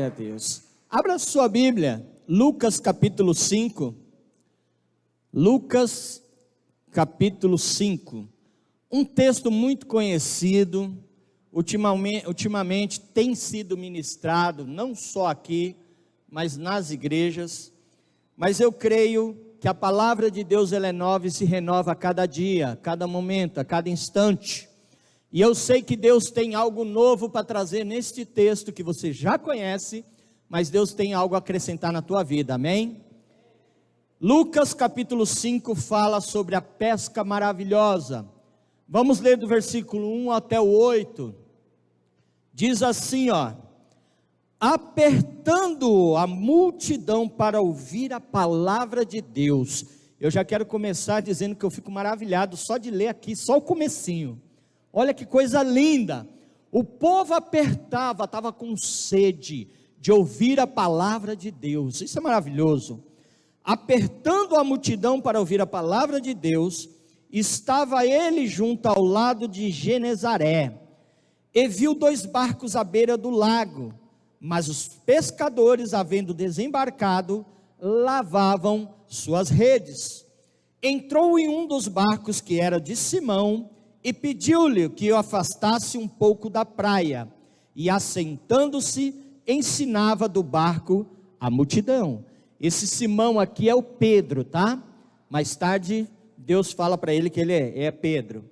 a Deus. Abra sua Bíblia, Lucas capítulo 5. Lucas capítulo 5. Um texto muito conhecido, ultimamente tem sido ministrado, não só aqui, mas nas igrejas. Mas eu creio que a palavra de Deus ela é nova e se renova a cada dia, a cada momento, a cada instante. E eu sei que Deus tem algo novo para trazer neste texto que você já conhece, mas Deus tem algo a acrescentar na tua vida, amém? Lucas capítulo 5 fala sobre a pesca maravilhosa. Vamos ler do versículo 1 até o 8. Diz assim, ó: apertando a multidão para ouvir a palavra de Deus. Eu já quero começar dizendo que eu fico maravilhado só de ler aqui, só o comecinho. Olha que coisa linda. O povo apertava, estava com sede de ouvir a palavra de Deus. Isso é maravilhoso. Apertando a multidão para ouvir a palavra de Deus, estava ele junto ao lado de Genezaré, e viu 2 barcos à beira do lago, mas os pescadores, havendo desembarcado, lavavam suas redes. Entrou em um dos barcos, que era de Simão, e pediu-lhe que o afastasse um pouco da praia, e assentando-se, ensinava do barco a multidão. Esse Simão aqui é o Pedro, tá? Mais tarde, Deus fala para ele que ele é Pedro.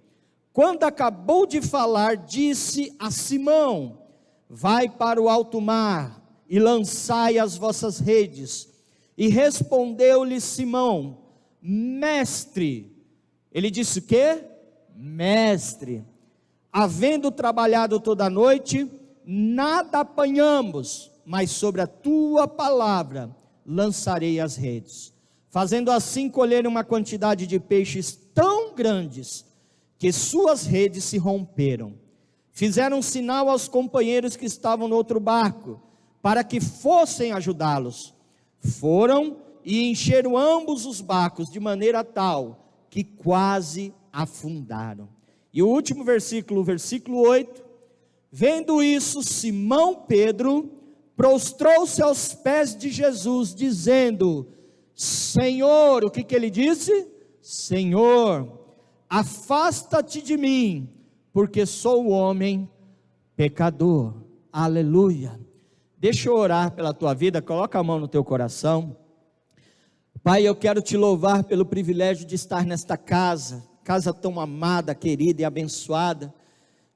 Quando acabou de falar, disse a Simão: vai para o alto mar, e lançai as vossas redes. E respondeu-lhe Simão: mestre. Ele disse o quê? Mestre, havendo trabalhado toda a noite, nada apanhamos, mas sobre a tua palavra lançarei as redes. Fazendo assim, colheram uma quantidade de peixes tão grandes, que suas redes se romperam. Fizeram sinal aos companheiros que estavam no outro barco, para que fossem ajudá-los. Foram e encheram ambos os barcos, de maneira tal, que quase afundaram. E o último versículo, o versículo 8, vendo isso, Simão Pedro prostrou-se aos pés de Jesus, dizendo: Senhor, o que ele disse? Senhor, afasta-te de mim, porque sou homem pecador. Aleluia. Deixa eu orar pela tua vida, coloca a mão no teu coração. Pai, eu quero te louvar pelo privilégio de estar nesta casa tão amada, querida e abençoada,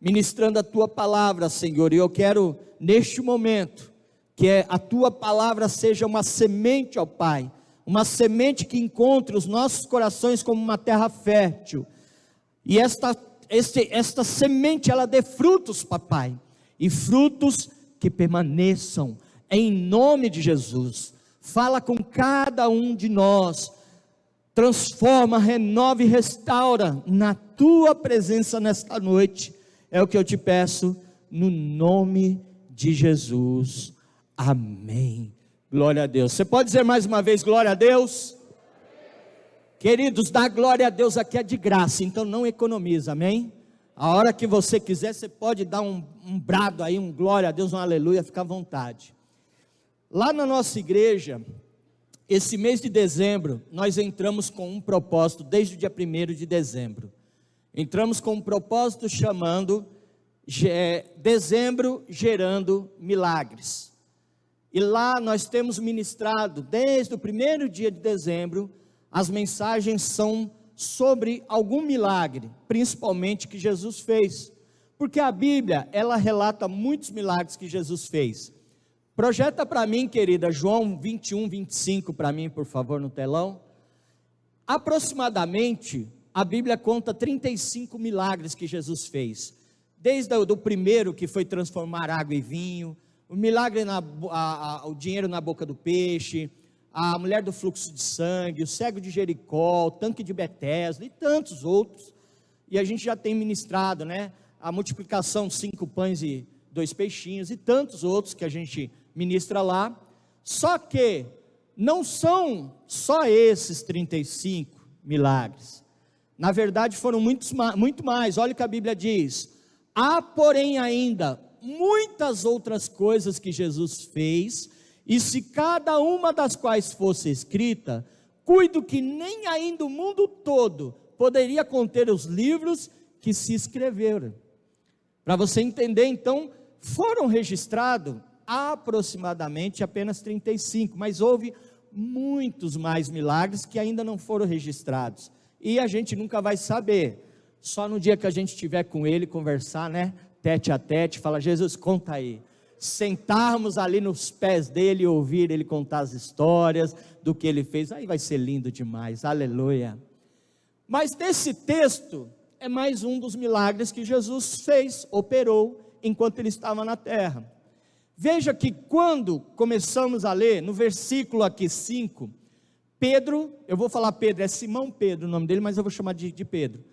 ministrando a tua palavra, Senhor. E eu quero, neste momento, que a tua palavra seja uma semente, ó Pai, uma semente que encontre os nossos corações como uma terra fértil, e esta semente, ela dê frutos, papai, e frutos que permaneçam, em nome de Jesus. Fala com cada um de nós, transforma, renova e restaura na tua presença nesta noite, é o que eu te peço, no nome de Jesus, amém. Glória a Deus. Você pode dizer mais uma vez, glória a Deus? Queridos, dar glória a Deus aqui é de graça, então não economiza, amém? A hora que você quiser, você pode dar um brado aí, um glória a Deus, um aleluia, fica à vontade. Lá na nossa igreja, esse mês de dezembro, nós entramos com um propósito, desde o dia 1º de dezembro. Entramos com um propósito chamando Dezembro Gerando Milagres. E lá nós temos ministrado, desde o 1º dia de dezembro, as mensagens são sobre algum milagre, principalmente que Jesus fez. Porque a Bíblia, ela relata muitos milagres que Jesus fez. Projeta para mim, querida, João 21, 25 para mim, por favor, no telão. Aproximadamente, a Bíblia conta 35 milagres que Jesus fez. Desde o primeiro, que foi transformar água em vinho, o milagre, o dinheiro na boca do peixe, a mulher do fluxo de sangue, o cego de Jericó, o tanque de Betesda e tantos outros. E a gente já tem ministrado, né? A multiplicação de 5 pães e 2 peixinhos e tantos outros que a gente ministra lá. Só que não são só esses 35 milagres. Na verdade foram muito mais. Olha o que a Bíblia diz: há porém ainda muitas outras coisas que Jesus fez, e se cada uma das quais fosse escrita, cuido que nem ainda o mundo todo poderia conter os livros que se escreveram. Para você entender, então, foram registrados aproximadamente apenas 35, mas houve muitos mais milagres que ainda não foram registrados, e a gente nunca vai saber, só no dia que a gente estiver com ele, conversar, né, tete a tete, falar, Jesus, conta aí, sentarmos ali nos pés dele e ouvir ele contar as histórias do que ele fez, aí vai ser lindo demais, aleluia. Mas nesse texto, é mais um dos milagres que Jesus fez, operou, enquanto ele estava na terra. Veja que quando começamos a ler, no versículo aqui 5, Pedro, eu vou falar Pedro, é Simão Pedro o nome dele, mas eu vou chamar de Pedro.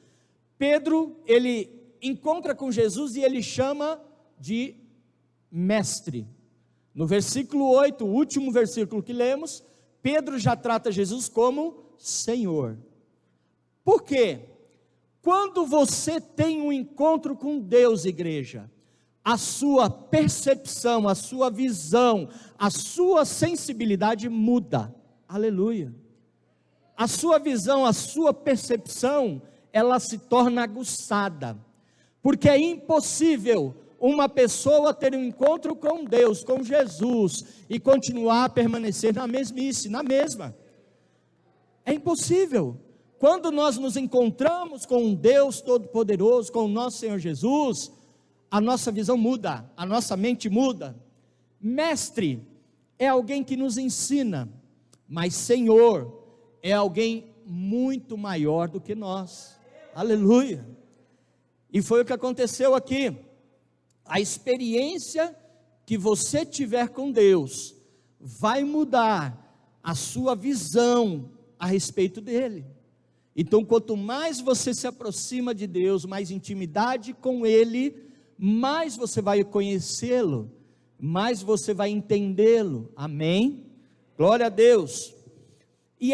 Pedro, ele encontra com Jesus e ele chama de mestre. No versículo 8, o último versículo que lemos, Pedro já trata Jesus como Senhor. Por quê? Quando você tem um encontro com Deus, igreja, a sua percepção, a sua visão, a sua sensibilidade muda, aleluia. A sua visão, a sua percepção, ela se torna aguçada, porque é impossível uma pessoa ter um encontro com Deus, com Jesus, e continuar a permanecer na mesmice, na mesma. É impossível. Quando nós nos encontramos com um Deus Todo-Poderoso, com o nosso Senhor Jesus, a nossa visão muda, a nossa mente muda. Mestre é alguém que nos ensina, mas Senhor é alguém muito maior do que nós, aleluia. E foi o que aconteceu aqui. A experiência que você tiver com Deus vai mudar a sua visão a respeito dele. Então, quanto mais você se aproxima de Deus, mais intimidade com Ele, mais você vai conhecê-lo, mais você vai entendê-lo, amém? Glória a Deus. E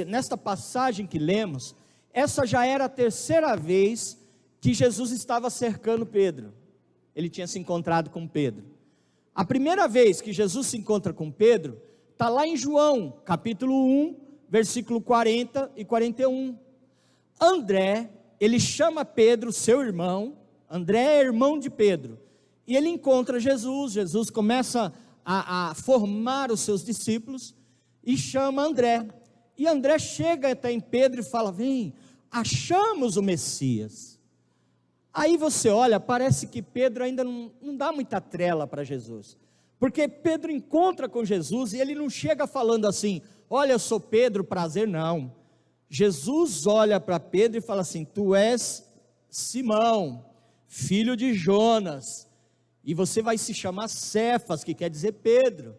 nesta passagem que lemos, essa já era a terceira vez que Jesus estava cercando Pedro, ele tinha se encontrado com Pedro. A primeira vez que Jesus se encontra com Pedro, está lá em João, capítulo 1, versículo 40 e 41, André, ele chama Pedro, seu irmão, André é irmão de Pedro, e ele encontra Jesus, Jesus começa a formar os seus discípulos, e chama André, e André chega até em Pedro e fala, vem, achamos o Messias. Aí você olha, parece que Pedro ainda não dá muita trela para Jesus, porque Pedro encontra com Jesus, e ele não chega falando assim, olha, eu sou Pedro, prazer, não. Jesus olha para Pedro e fala assim, tu és Simão, filho de Jonas, e você vai se chamar Cefas, que quer dizer Pedro.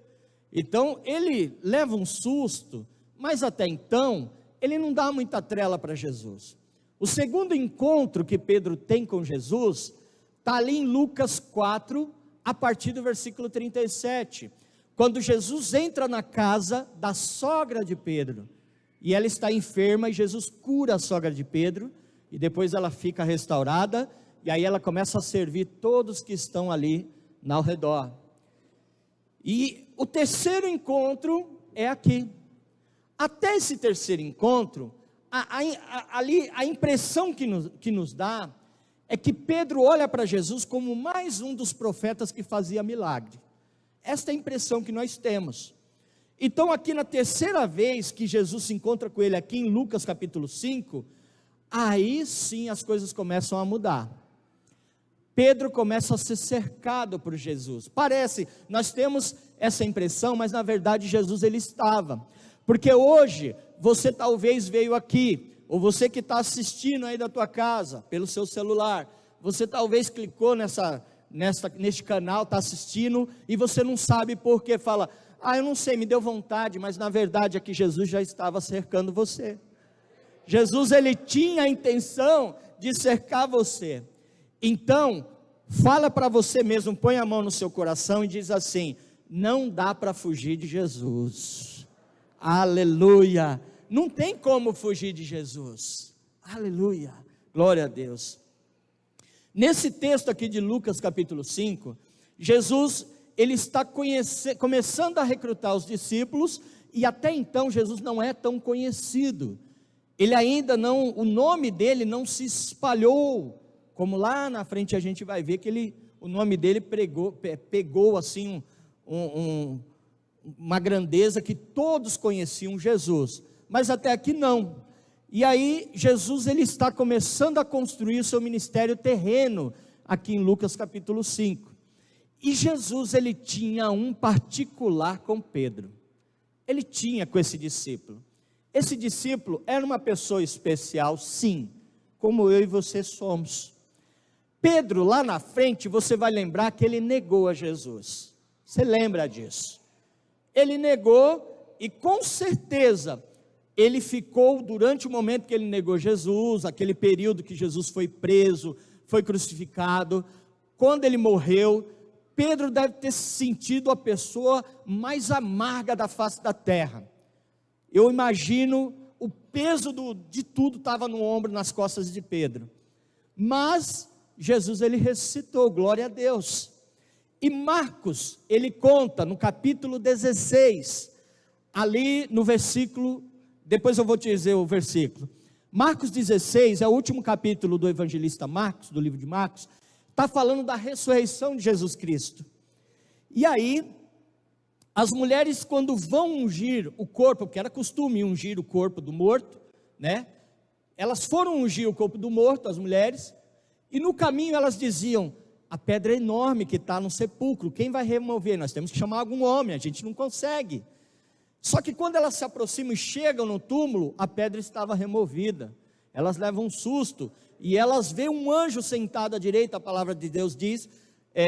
Então, ele leva um susto, mas até então, ele não dá muita trela para Jesus. O segundo encontro que Pedro tem com Jesus, está ali em Lucas 4, a partir do versículo 37, quando Jesus entra na casa da sogra de Pedro, e ela está enferma, e Jesus cura a sogra de Pedro, e depois ela fica restaurada, e aí ela começa a servir todos que estão ali ao redor. E o terceiro encontro é aqui. Até esse terceiro encontro, a impressão que nos dá, é que Pedro olha para Jesus como mais um dos profetas que fazia milagre. Esta é a impressão que nós temos. Então aqui na terceira vez que Jesus se encontra com ele aqui em Lucas capítulo 5, aí sim as coisas começam a mudar. Pedro começa a ser cercado por Jesus. Parece, nós temos essa impressão, mas na verdade Jesus ele estava. Porque hoje você talvez veio aqui, ou você que está assistindo aí da tua casa, pelo seu celular, você talvez clicou neste canal, está assistindo, e você não sabe por que, fala, eu não sei, me deu vontade, mas na verdade é que Jesus já estava cercando você. Jesus, ele tinha a intenção de cercar você. Então, fala para você mesmo, põe a mão no seu coração e diz assim, não dá para fugir de Jesus, aleluia, não tem como fugir de Jesus, aleluia, glória a Deus. Nesse texto aqui de Lucas capítulo 5, Jesus, ele está começando a recrutar os discípulos, e até então Jesus não é tão conhecido. Ele ainda não, o nome dele não se espalhou, como lá na frente a gente vai ver que o nome dele pegou assim uma grandeza que todos conheciam Jesus, mas até aqui não. E aí Jesus, ele está começando a construir o seu ministério terreno, aqui em Lucas capítulo 5, e Jesus, ele tinha um particular com Pedro, ele tinha com esse discípulo. Esse discípulo era uma pessoa especial, sim, como eu e você somos. Pedro, lá na frente, você vai lembrar que ele negou a Jesus, você lembra disso? Ele negou, e com certeza, ele ficou, durante o momento que ele negou Jesus, aquele período que Jesus foi preso, foi crucificado, quando ele morreu, Pedro deve ter se sentido a pessoa mais amarga da face da terra. Eu imagino, o peso de tudo estava no ombro, nas costas de Pedro, mas Jesus, ele ressuscitou, glória a Deus. E Marcos, ele conta no capítulo 16, ali no versículo, depois eu vou te dizer o versículo, Marcos 16, é o último capítulo do evangelista Marcos, do livro de Marcos, está falando da ressurreição de Jesus Cristo. E aí, as mulheres, quando vão ungir o corpo, porque era costume ungir o corpo do morto, né? Elas foram ungir o corpo do morto, as mulheres, e no caminho elas diziam: a pedra é enorme que está no sepulcro, quem vai remover? Nós temos que chamar algum homem, a gente não consegue. Só que quando elas se aproximam e chegam no túmulo, a pedra estava removida. Elas levam um susto, e elas veem um anjo sentado à direita. A palavra de Deus diz,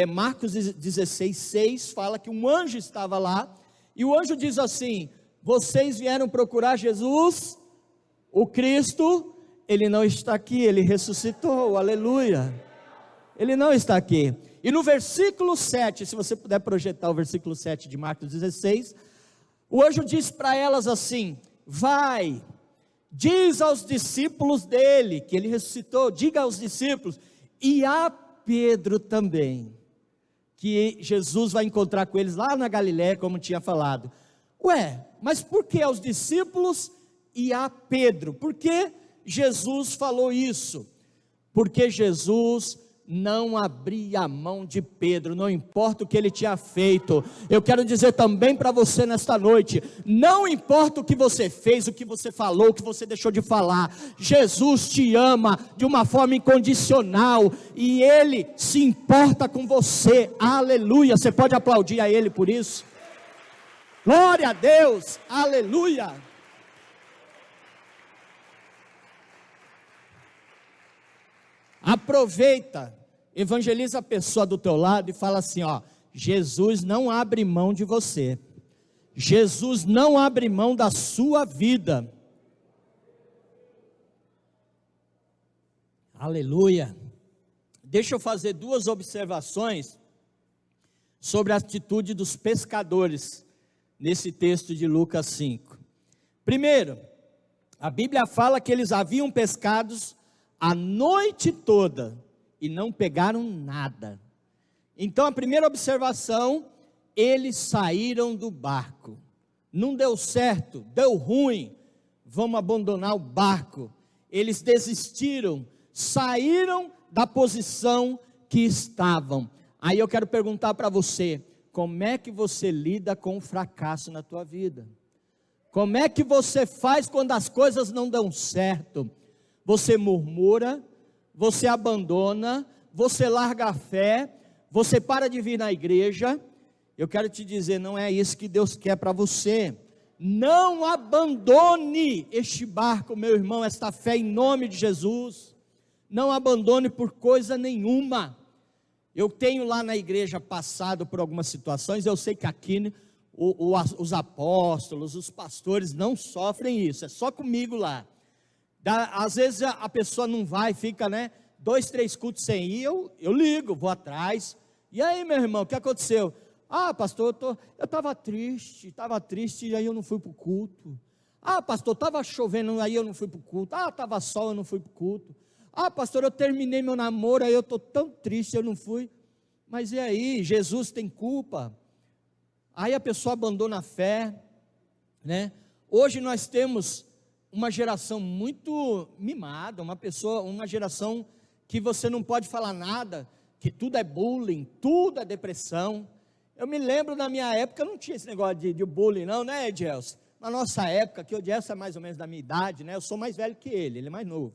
Marcos 16, 6, fala que um anjo estava lá, e o anjo diz assim: vocês vieram procurar Jesus, o Cristo, ele não está aqui, ele ressuscitou, aleluia, ele não está aqui. E no versículo 7, se você puder projetar o versículo 7 de Marcos 16, o anjo diz para elas assim: vai, diz aos discípulos dele, que ele ressuscitou, diga aos discípulos, e a Pedro também, que Jesus vai encontrar com eles lá na Galiléia, como tinha falado. Ué, mas por que aos discípulos e a Pedro? Por que Jesus falou isso? Porque Jesus não abria a mão de Pedro, não importa o que ele tinha feito. Eu quero dizer também para você nesta noite, não importa o que você fez, o que você falou, o que você deixou de falar, Jesus te ama de uma forma incondicional, e Ele se importa com você, aleluia. Você pode aplaudir a Ele por isso? Glória a Deus, aleluia. Aproveita, evangeliza a pessoa do teu lado e fala assim: ó, Jesus não abre mão de você, Jesus não abre mão da sua vida, aleluia. Deixa eu fazer duas observações sobre a atitude dos pescadores, nesse texto de Lucas 5. Primeiro, a Bíblia fala que eles haviam pescado a noite toda, e não pegaram nada. Então a primeira observação, eles saíram do barco, não deu certo, deu ruim, vamos abandonar o barco. Eles desistiram, saíram da posição que estavam. Aí eu quero perguntar para você, como é que você lida com o fracasso na tua vida? Como é que você faz quando as coisas não dão certo? Você murmura, você abandona, você larga a fé, você para de vir na igreja. Eu quero te dizer, não é isso que Deus quer para você. Não abandone este barco, meu irmão, esta fé, em nome de Jesus. Não abandone por coisa nenhuma. Eu tenho lá na igreja passado por algumas situações, eu sei que aqui os apóstolos, os pastores não sofrem isso, é só comigo lá. Às vezes a pessoa não vai, fica 2, 3 cultos sem ir, eu ligo, vou atrás. E aí, meu irmão, o que aconteceu? Ah, pastor, eu estava triste, e aí eu não fui para o culto. Ah, pastor, estava chovendo, aí eu não fui para o culto. Ah, estava sol, eu não fui para o culto. Ah, pastor, eu terminei meu namoro, aí eu estou tão triste, eu não fui. Mas e aí, Jesus tem culpa? Aí a pessoa abandona a fé, né? Hoje nós temos uma geração muito mimada, uma geração que você não pode falar nada, que tudo é bullying, tudo é depressão. Eu me lembro na minha época, não tinha esse negócio de bullying não, né, Edilson? Na nossa época, que o Edilson é mais ou menos da minha idade, né? Eu sou mais velho que ele é mais novo.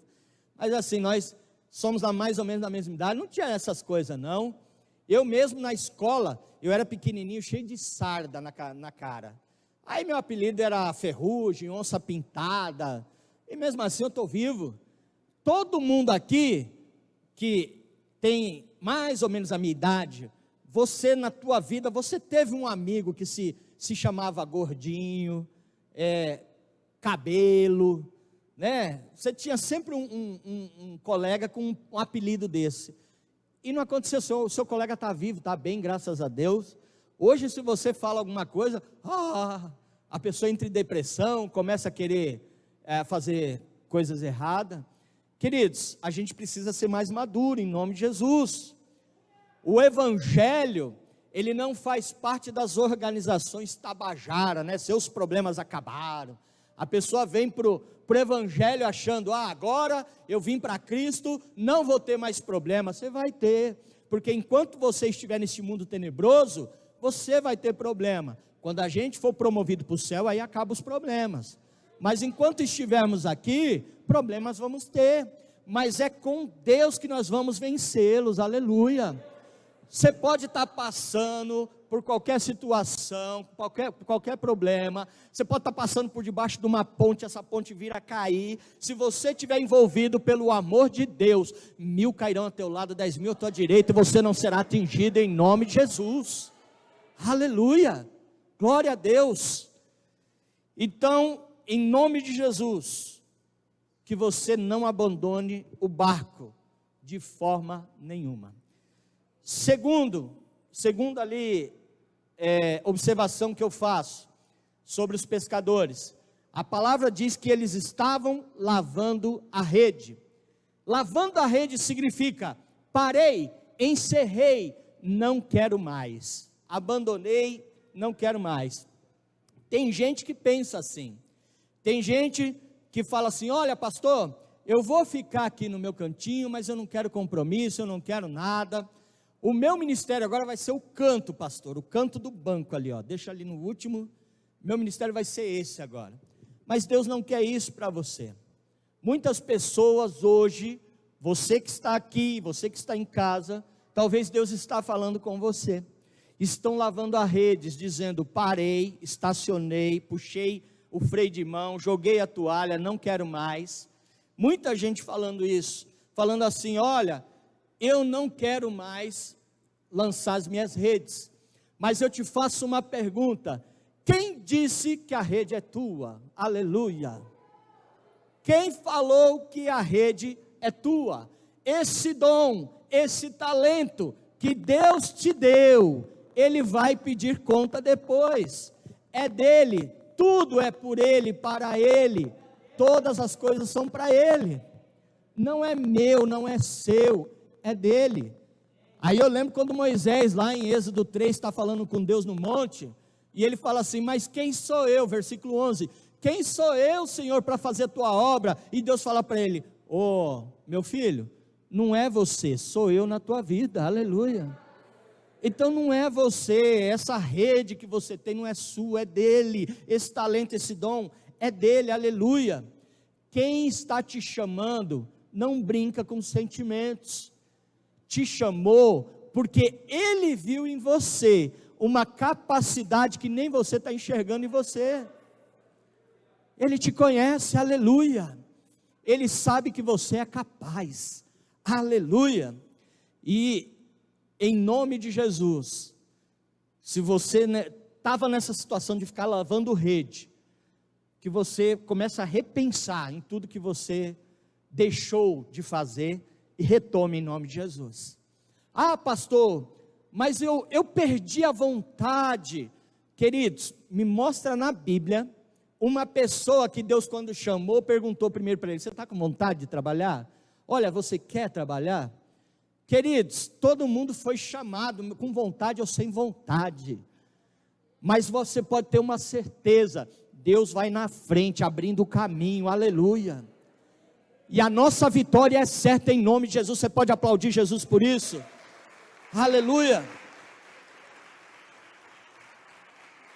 Mas assim, nós somos mais ou menos da mesma idade, não tinha essas coisas não. Eu mesmo na escola, eu era pequenininho, cheio de sarda na cara. Aí meu apelido era Ferrugem, Onça Pintada, e mesmo assim eu estou vivo. Todo mundo aqui, que tem mais ou menos a minha idade, você na tua vida, você teve um amigo que se chamava Gordinho, Cabelo, né? Você tinha sempre um colega com um apelido desse. E não aconteceu, o seu colega está vivo, está bem, graças a Deus. Hoje, se você fala alguma coisa, a pessoa entra em depressão, começa a querer fazer coisas erradas. Queridos, a gente precisa ser mais maduro, em nome de Jesus. O Evangelho, ele não faz parte das organizações tabajara, né? Seus problemas acabaram. A pessoa vem para o Evangelho achando, agora eu vim para Cristo, não vou ter mais problemas. Você vai ter, porque enquanto você estiver nesse mundo tenebroso, você vai ter problema. Quando a gente for promovido para o céu, aí acabam os problemas. Mas enquanto estivermos aqui, problemas vamos ter. Mas é com Deus que nós vamos vencê-los, aleluia. Você pode estar passando por qualquer situação, qualquer problema. Você pode estar passando por debaixo de uma ponte, essa ponte vir a cair. Se você estiver envolvido pelo amor de Deus, 1000 cairão ao teu lado, 10.000 à tua direita, e você não será atingido em nome de Jesus. Aleluia, glória a Deus. Então, em nome de Jesus, que você não abandone o barco de forma nenhuma. Segundo ali, observação que eu faço sobre os pescadores, a palavra diz que eles estavam lavando a rede. Lavando a rede significa, parei, encerrei, não quero mais, abandonei, não quero mais. Tem gente que pensa assim, tem gente que fala assim, olha pastor, eu vou ficar aqui no meu cantinho, mas eu não quero compromisso, eu não quero nada. O meu ministério agora vai ser o canto, pastor, o canto do banco ali, deixa ali no último, meu ministério vai ser esse agora. Mas Deus não quer isso para você. Muitas pessoas hoje, você que está aqui, você que está em casa, talvez Deus está falando com você, estão lavando as redes, dizendo, parei, estacionei, puxei o freio de mão, joguei a toalha, não quero mais. Muita gente falando isso, falando assim, olha, eu não quero mais lançar as minhas redes, mas eu te faço uma pergunta, quem disse que a rede é tua? Aleluia. Quem falou que a rede é tua? Esse dom, esse talento que Deus te deu, Ele vai pedir conta depois, é dele, tudo é por Ele, para Ele, todas as coisas são para Ele, não é meu, não é seu, é dele. Aí eu lembro quando Moisés lá em Êxodo 3 está falando com Deus no monte, e ele fala assim, mas quem sou eu, versículo 11, quem sou eu Senhor para fazer a tua obra? E Deus fala para ele, meu filho, não é você, sou eu na tua vida, aleluia. Então não é você, essa rede que você tem não é sua, é dele, esse talento, esse dom, é dele, aleluia. Quem está te chamando, não brinca com sentimentos, te chamou, porque Ele viu em você, uma capacidade que nem você está enxergando em você, Ele te conhece, aleluia, Ele sabe que você é capaz, aleluia, e em nome de Jesus, se você estava nessa situação de ficar lavando rede, que você começa a repensar em tudo que você deixou de fazer, e retome em nome de Jesus. Pastor, mas eu perdi a vontade. Queridos, me mostra na Bíblia, uma pessoa que Deus quando chamou, perguntou primeiro para ele, você está com vontade de trabalhar? Olha, você quer trabalhar? Queridos, todo mundo foi chamado com vontade ou sem vontade, mas você pode ter uma certeza, Deus vai na frente, abrindo o caminho, aleluia, e a nossa vitória é certa em nome de Jesus. Você pode aplaudir Jesus por isso? Aleluia.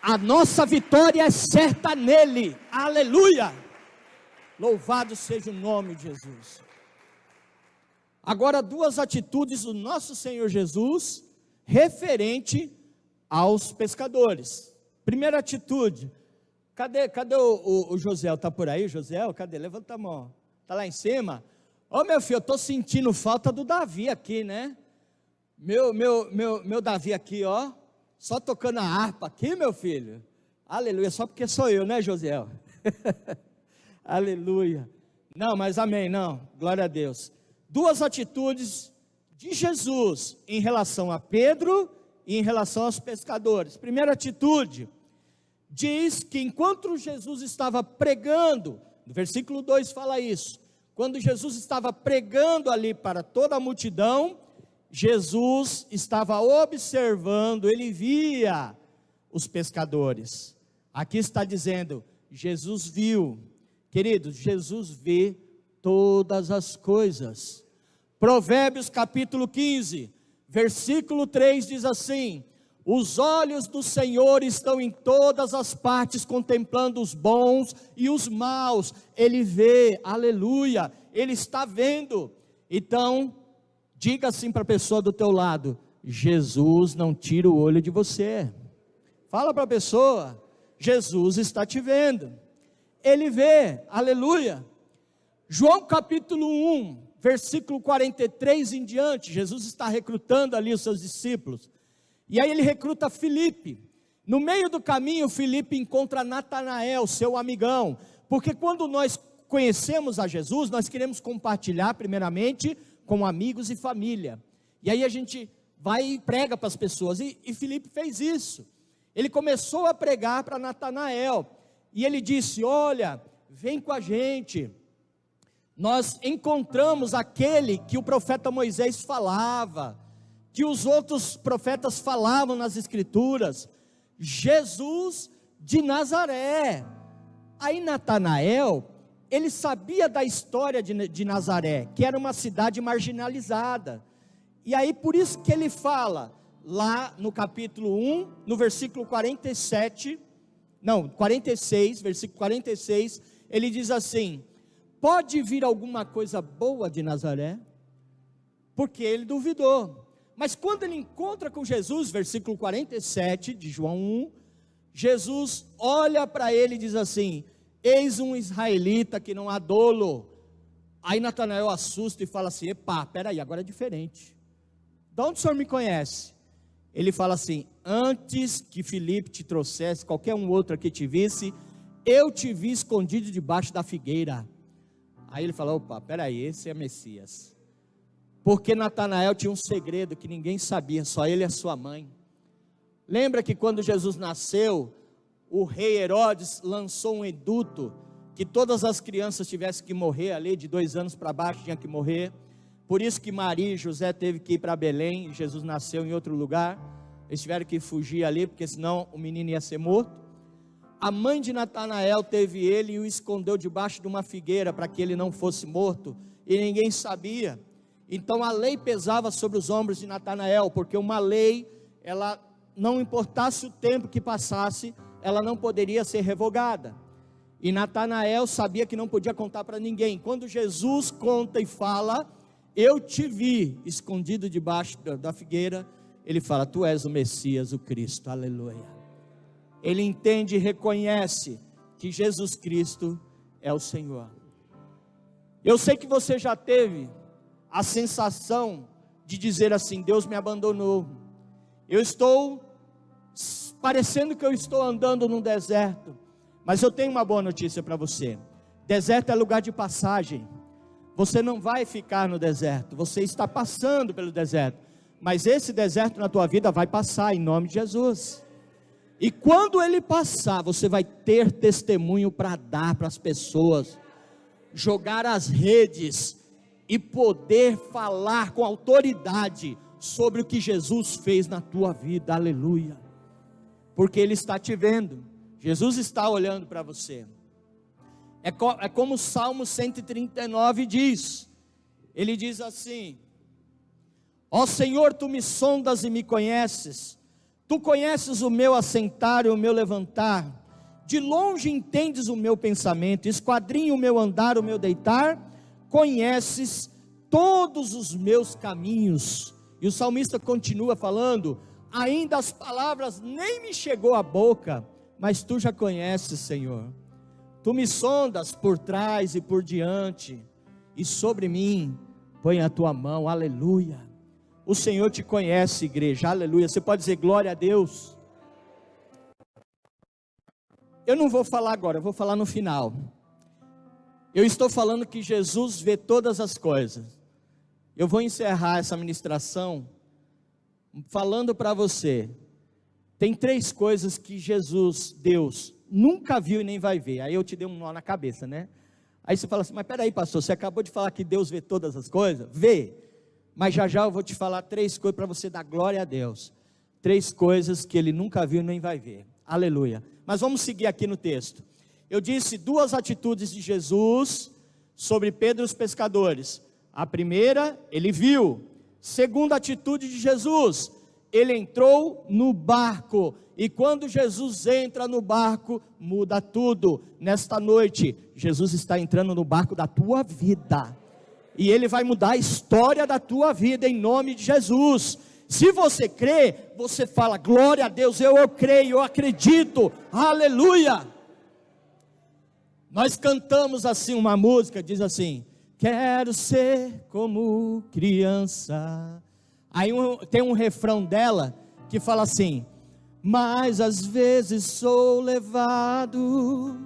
A nossa vitória é certa nele, aleluia, louvado seja o nome de Jesus. Agora, duas atitudes do nosso Senhor Jesus, referente aos pescadores. Primeira atitude, cadê o Josiel? Está por aí, Josiel? Cadê? Levanta a mão, está lá em cima? Ô meu filho, eu estou sentindo falta do Davi aqui, né? Meu Davi aqui, ó, só tocando a harpa aqui, meu filho, aleluia, só porque sou eu, né, Josiel? Aleluia, não, mas amém, não, glória a Deus. Duas atitudes de Jesus em relação a Pedro e em relação aos pescadores. Primeira atitude, diz que enquanto Jesus estava pregando, no versículo 2 fala isso, quando Jesus estava pregando ali para toda a multidão, Jesus estava observando, ele via os pescadores. Aqui está dizendo, Jesus viu, queridos, Jesus vê todas as coisas. Provérbios capítulo 15, versículo 3 diz assim: os olhos do Senhor estão em todas as partes, contemplando os bons e os maus. Ele vê, aleluia, ele está vendo. Então, diga assim para a pessoa do teu lado: Jesus não tira o olho de você. Fala para a pessoa: Jesus está te vendo, ele vê, aleluia. João capítulo 1, versículo 43 em diante, Jesus está recrutando ali os seus discípulos, e aí ele recruta Filipe. No meio do caminho, Filipe encontra Natanael, seu amigão, porque quando nós conhecemos a Jesus, nós queremos compartilhar primeiramente com amigos e família, e aí a gente vai e prega para as pessoas, e Filipe fez isso. Ele começou a pregar para Natanael, e ele disse: olha, vem com a gente, nós encontramos aquele que o profeta Moisés falava, que os outros profetas falavam nas escrituras, Jesus de Nazaré. Aí Natanael, ele sabia da história de Nazaré, que era uma cidade marginalizada, e aí por isso que ele fala, lá no capítulo 1, no versículo 46, versículo 46, ele diz assim: pode vir alguma coisa boa de Nazaré? Porque ele duvidou. Mas quando ele encontra com Jesus, versículo 47 de João 1, Jesus olha para ele e diz assim: eis um israelita que não há dolo. Aí Natanael assusta e fala assim: epá, peraí, agora é diferente. De onde o senhor me conhece? Ele fala assim: antes que Filipe te trouxesse, qualquer um outro aqui te visse, eu te vi escondido debaixo da figueira. Aí ele falou: opa, peraí, esse é Messias. Porque Natanael tinha um segredo que ninguém sabia, só ele e a sua mãe. Lembra que quando Jesus nasceu, o rei Herodes lançou um edito, que todas as crianças tivessem que morrer ali, de 2 anos para baixo tinha que morrer. Por isso que Maria e José teve que ir para Belém, e Jesus nasceu em outro lugar. Eles tiveram que fugir ali, porque senão o menino ia ser morto. A mãe de Natanael teve ele e o escondeu debaixo de uma figueira, para que ele não fosse morto, e ninguém sabia. Então a lei pesava sobre os ombros de Natanael, porque uma lei, ela não importasse o tempo que passasse, ela não poderia ser revogada. E Natanael sabia que não podia contar para ninguém. Quando Jesus conta e fala: eu te vi escondido debaixo da figueira, ele fala: tu és o Messias, o Cristo, aleluia. Ele entende e reconhece que Jesus Cristo é o Senhor. Eu sei que você já teve a sensação de dizer assim: Deus me abandonou, eu estou parecendo que eu estou andando num deserto. Mas eu tenho uma boa notícia para você: deserto é lugar de passagem. Você não vai ficar no deserto, você está passando pelo deserto, mas esse deserto na tua vida vai passar em nome de Jesus. E quando ele passar, você vai ter testemunho para dar para as pessoas, jogar as redes e poder falar com autoridade sobre o que Jesus fez na tua vida, aleluia, porque Ele está te vendo, Jesus está olhando para você. É como o Salmo 139 diz, ele diz assim: ó Senhor, Tu me sondas e me conheces, Tu conheces o meu assentar e o meu levantar, de longe entendes o meu pensamento, esquadrinha o meu andar, o meu deitar, conheces todos os meus caminhos. E o salmista continua falando: ainda as palavras nem me chegou à boca, mas Tu já conheces, Senhor. Tu me sondas por trás e por diante, e sobre mim põe a Tua mão, aleluia. O Senhor te conhece, igreja, aleluia. Você pode dizer glória a Deus? Eu não vou falar agora, eu vou falar no final. Eu estou falando que Jesus vê todas as coisas. Eu vou encerrar essa ministração falando para você. Tem 3 coisas que Jesus, Deus, nunca viu e nem vai ver. Aí eu te dei um nó na cabeça, né? Aí você fala assim: mas peraí, pastor, você acabou de falar que Deus vê todas as coisas? Vê. Mas já já eu vou te falar 3 coisas para você dar glória a Deus. 3 coisas que Ele nunca viu e nem vai ver. Aleluia. Mas vamos seguir aqui no texto. Eu disse 2 atitudes de Jesus sobre Pedro e os pescadores. A primeira, Ele viu. Segunda atitude de Jesus, Ele entrou no barco. E quando Jesus entra no barco, muda tudo. Nesta noite, Jesus está entrando no barco da tua vida. E Ele vai mudar a história da tua vida em nome de Jesus. Se você crê, você fala glória a Deus, eu creio, eu acredito, aleluia. Nós cantamos assim uma música, diz assim: quero ser como criança. Aí tem um refrão dela que fala assim: mas às vezes sou levado,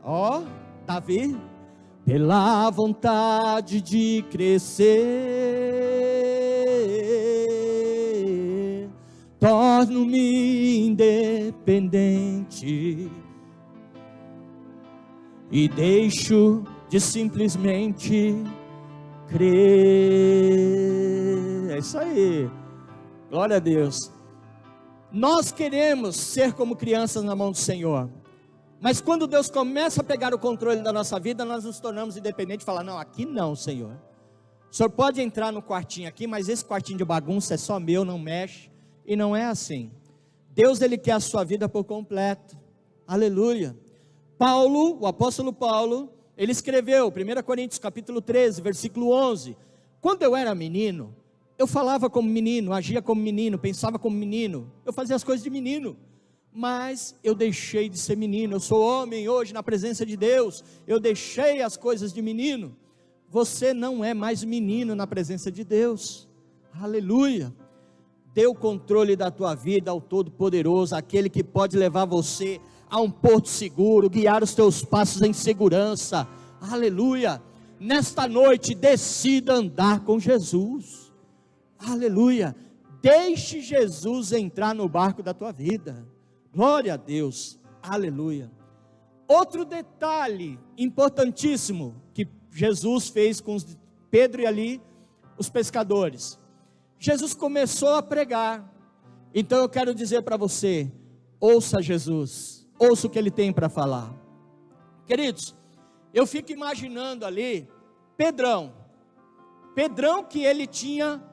ó, Davi, pela vontade de crescer, torno-me independente e deixo de simplesmente crer. É isso aí, glória a Deus. Nós queremos ser como crianças na mão do Senhor, mas quando Deus começa a pegar o controle da nossa vida, nós nos tornamos independentes e falar: não, aqui não, Senhor. O Senhor pode entrar no quartinho aqui, mas esse quartinho de bagunça é só meu, não mexe. E não é assim. Deus, Ele quer a sua vida por completo. Aleluia. Paulo, o apóstolo Paulo, ele escreveu, 1 Coríntios capítulo 13, versículo 11: quando eu era menino, eu falava como menino, agia como menino, pensava como menino, eu fazia as coisas de menino, mas eu deixei de ser menino. Eu sou homem hoje na presença de Deus, eu deixei as coisas de menino. Você não é mais menino na presença de Deus, aleluia. Dê o controle da tua vida ao Todo-Poderoso, aquele que pode levar você a um porto seguro, guiar os teus passos em segurança, aleluia. Nesta noite, decida andar com Jesus, aleluia. Deixe Jesus entrar no barco da tua vida, glória a Deus, aleluia. Outro detalhe importantíssimo que Jesus fez com Pedro e ali os pescadores: Jesus começou a pregar. Então eu quero dizer para você: ouça Jesus, ouça o que Ele tem para falar. Queridos, eu fico imaginando ali Pedrão que ele tinha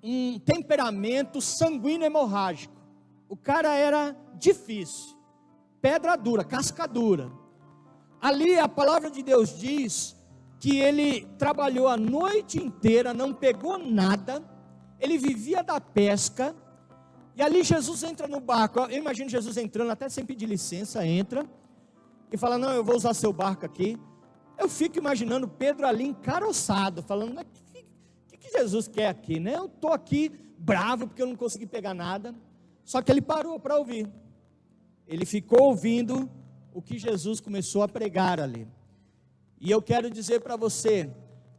um temperamento sanguíneo hemorrágico. O cara era difícil, pedra dura, casca dura. Ali a palavra de Deus diz que ele trabalhou a noite inteira, não pegou nada, ele vivia da pesca. E ali Jesus entra no barco. Eu imagino Jesus entrando até sem pedir licença, entra e fala: não, eu vou usar seu barco aqui. Eu fico imaginando Pedro ali encaroçado, falando: o que Jesus quer aqui, né? Eu estou aqui bravo porque eu não consegui pegar nada. Só que ele parou para ouvir. Ele ficou ouvindo o que Jesus começou a pregar ali. E eu quero dizer para você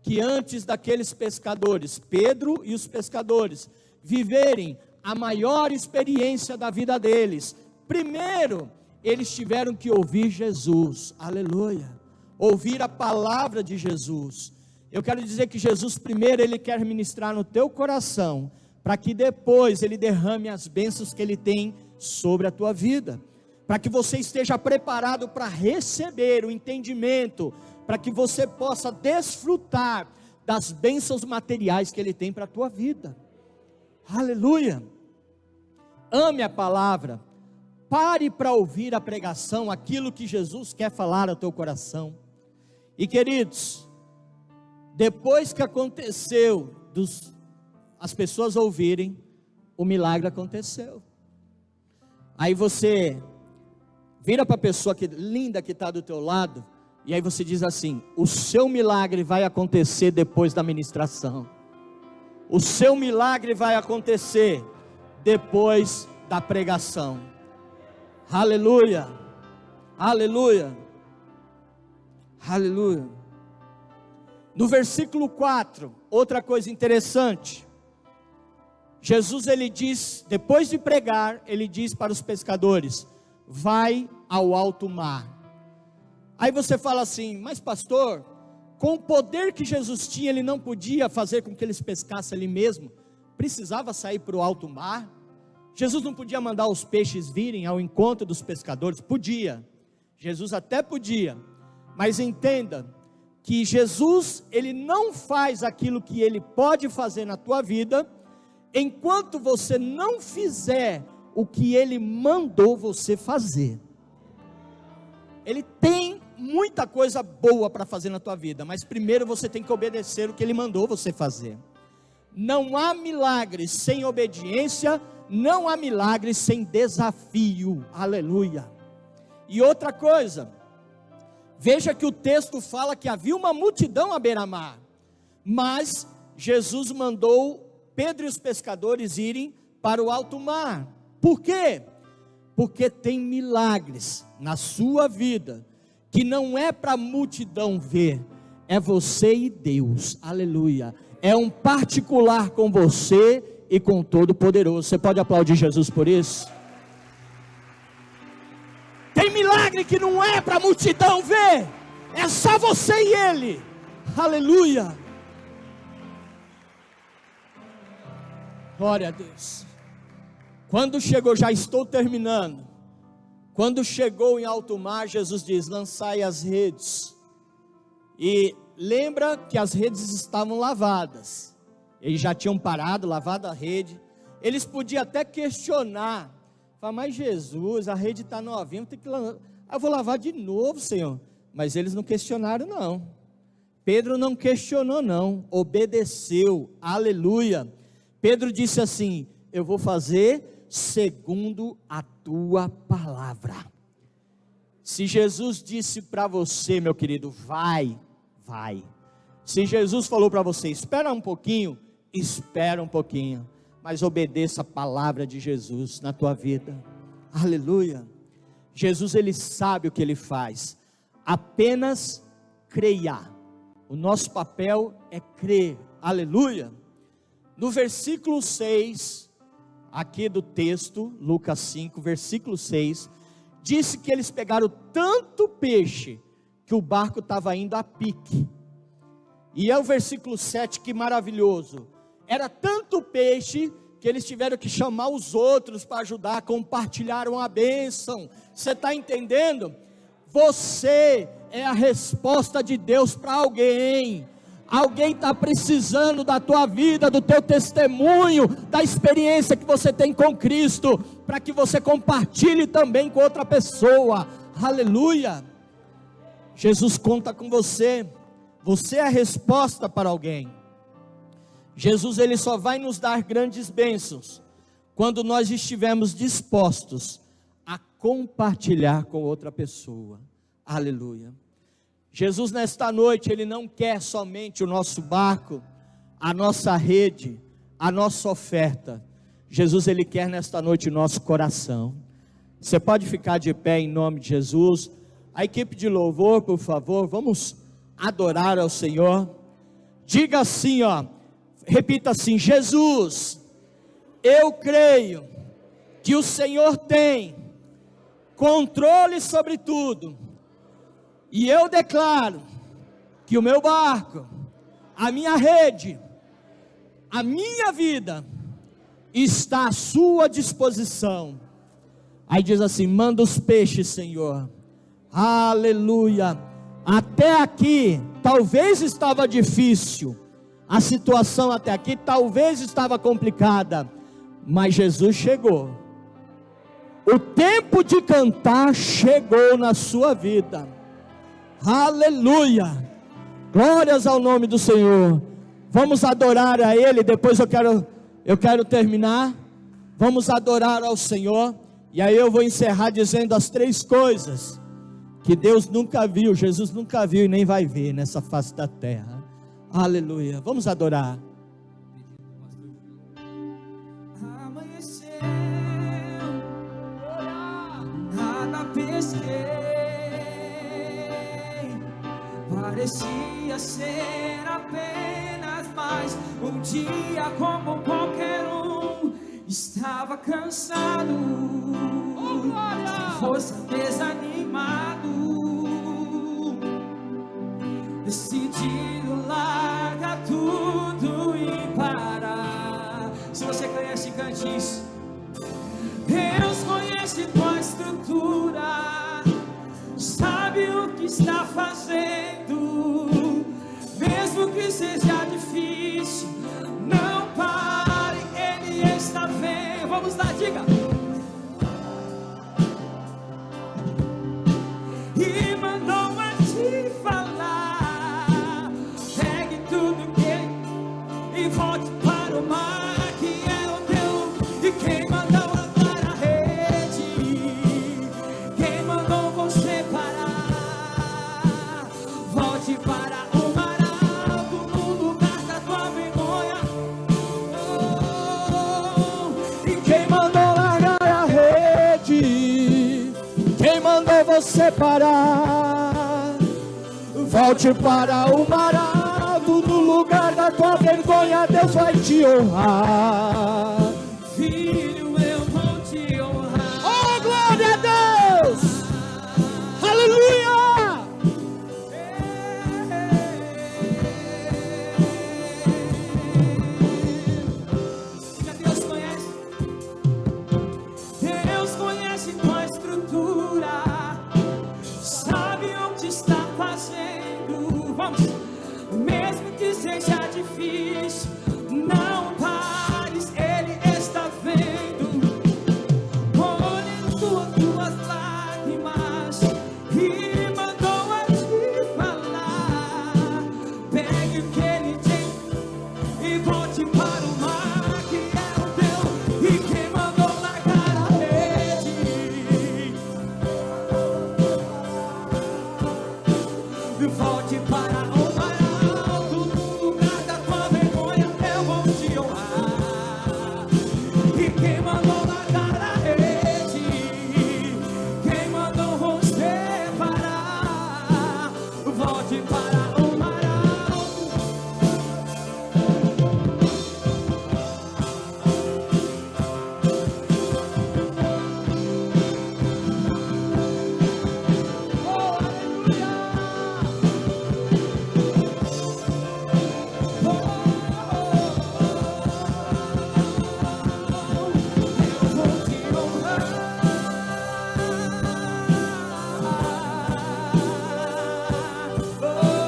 que antes daqueles pescadores, Pedro e os pescadores, viverem a maior experiência da vida deles, primeiro eles tiveram que ouvir Jesus, aleluia, ouvir a palavra de Jesus. Eu quero dizer que Jesus primeiro, Ele quer ministrar no teu coração, para que depois Ele derrame as bênçãos que Ele tem sobre a tua vida, para que você esteja preparado para receber o entendimento, para que você possa desfrutar das bênçãos materiais que Ele tem para a tua vida. Aleluia! Ame a palavra, pare para ouvir a pregação, aquilo que Jesus quer falar ao teu coração. E queridos, depois que aconteceu, as pessoas ouvirem, o milagre aconteceu. Aí você vira para a pessoa linda que está do teu lado, e aí você diz assim: o seu milagre vai acontecer depois da ministração. O seu milagre vai acontecer depois da pregação. Aleluia, aleluia, aleluia. No versículo 4, outra coisa interessante, Jesus ele diz, depois de pregar, ele diz para os pescadores: vai ao alto mar. Aí você fala assim: mas pastor, com o poder que Jesus tinha, ele não podia fazer com que eles pescassem ali mesmo? Precisava sair para o alto mar? Jesus não podia mandar os peixes virem ao encontro dos pescadores? Podia, Jesus até podia, mas entenda que Jesus, ele não faz aquilo que ele pode fazer na tua vida, enquanto você não fizer o que ele mandou você fazer. Ele tem muita coisa boa para fazer na tua vida, mas primeiro você tem que obedecer o que ele mandou você fazer. Não há milagres sem obediência, não há milagres sem desafio. Aleluia. E outra coisa, veja que o texto fala que havia uma multidão à beira-mar, mas Jesus mandou Pedro e os pescadores irem para o alto mar. Por quê? Porque tem milagres na sua vida que não é para a multidão ver, é você e Deus. Aleluia. É um particular com você e com Todo-Poderoso. Você pode aplaudir Jesus por isso? Tem milagre que não é para a multidão ver, é só você e Ele. Aleluia. Glória a Deus. Quando chegou, já estou terminando. Quando chegou em alto mar, Jesus diz: lançai as redes. E lembra que as redes estavam lavadas. Eles já tinham parado, lavado a rede. Eles podiam até questionar. Falar: mas Jesus, a rede está novinha, vou ter que lavar. Eu vou lavar de novo, Senhor. Mas eles não questionaram, não. Pedro não questionou, não. Obedeceu. Aleluia. Pedro disse assim: eu vou fazer segundo a tua palavra. Se Jesus disse para você, meu querido, vai. Se Jesus falou para você: espera um pouquinho, espera um pouquinho, mas obedeça a palavra de Jesus na tua vida. Aleluia. Jesus, ele sabe o que ele faz, apenas creia. O nosso papel é crer. Aleluia. No versículo 6 aqui do texto, Lucas 5, versículo 6, disse que eles pegaram tanto peixe, que o barco estava indo a pique. E é o versículo 7, que maravilhoso, era tanto peixe, que eles tiveram que chamar os outros para ajudar, compartilharam a bênção. Você está entendendo? Você é a resposta de Deus para alguém. Alguém está precisando da tua vida, do teu testemunho, da experiência que você tem com Cristo, para que você compartilhe também com outra pessoa. Aleluia. Jesus conta com você. Você é a resposta para alguém. Jesus, ele só vai nos dar grandes bênçãos quando nós estivermos dispostos a compartilhar com outra pessoa. Aleluia. Jesus, nesta noite, ele não quer somente o nosso barco, a nossa rede, a nossa oferta. Jesus, ele quer nesta noite o nosso coração. Você pode ficar de pé em nome de Jesus. A equipe de louvor, por favor, vamos adorar ao Senhor. Diga assim, repita assim: Jesus, eu creio que o Senhor tem controle sobre tudo. E eu declaro que o meu barco a minha rede, a minha vida está à sua disposição. Aí diz assim: manda os peixes, Senhor. Aleluia. Até aqui talvez estava difícil, a situação até aqui talvez estava complicada, mas Jesus chegou. O tempo de cantar chegou na sua vida. Aleluia. Glórias ao nome do Senhor. Vamos adorar a Ele. Depois eu quero terminar. Vamos adorar ao Senhor. E aí eu vou encerrar dizendo as 3 coisas que Deus nunca viu, Jesus nunca viu e nem vai ver nessa face da terra. Aleluia. Vamos adorar. Amanheceu, nada pesquei, parecia ser apenas mais um dia como qualquer um. Estava cansado, se fosse desanimado, decidido largar tudo e parar. Se você conhece, cante isso. Deus conhece tua estrutura, sabe o que está fazendo, mesmo que seja difícil, não pare, Ele está vendo. Vamos lá, diga. E mandou a te falar, pegue tudo que e volte para o mar, que é o teu. E quem mandou lançar a rede, quem mandou você parar, volte para o mar alto, no lugar da tua vergonha. E quem mandou largar a rede, quem mandou você parar, volte para o mar alto, no lugar da tua vergonha, Deus vai te honrar. Filho, eu vou te honrar. Oh, glória a Deus! Aleluia! Deus conhece. Deus conhece tua estrutura, sabe o que está fazendo. Vamos, mesmo que seja difícil, não pares, Ele está vendo. Olhe tuas lágrimas e mandou a te falar. Pegue o que Ele tem e volte para o mar, que é o teu. E quem mandou largar a rede, volte para o mar alto, no lugar da tua vergonha, eu vou te honrar. E quem mandou largar a rede, quem mandou você parar, volte para o mar alto. Oh, aleluia! Eu vou te honrar. Oh,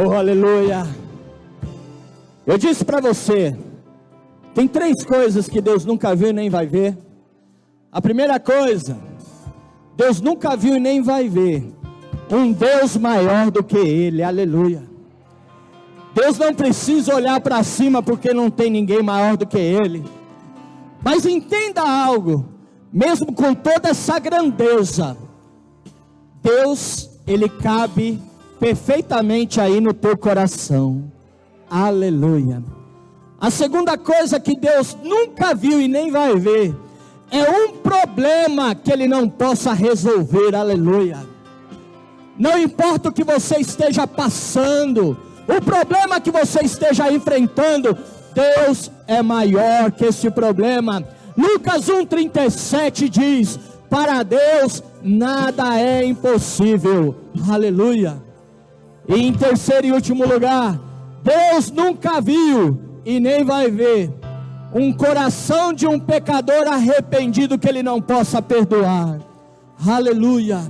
Oh, aleluia. Eu disse para você, tem 3 coisas que Deus nunca viu e nem vai ver. A primeira coisa, Deus nunca viu e nem vai ver um Deus maior do que Ele, aleluia. Deus não precisa olhar para cima porque não tem ninguém maior do que Ele. Mas entenda algo, mesmo com toda essa grandeza, Deus, Ele cabe perfeitamente aí no teu coração, aleluia. A segunda coisa que Deus nunca viu e nem vai ver, é um problema que Ele não possa resolver, aleluia. Não importa o que você esteja passando, o problema que você esteja enfrentando, Deus é maior que esse problema. Lucas 1,37 diz: para Deus nada é impossível, aleluia. E em terceiro e último lugar, Deus nunca viu e nem vai ver um coração de um pecador arrependido que Ele não possa perdoar, aleluia.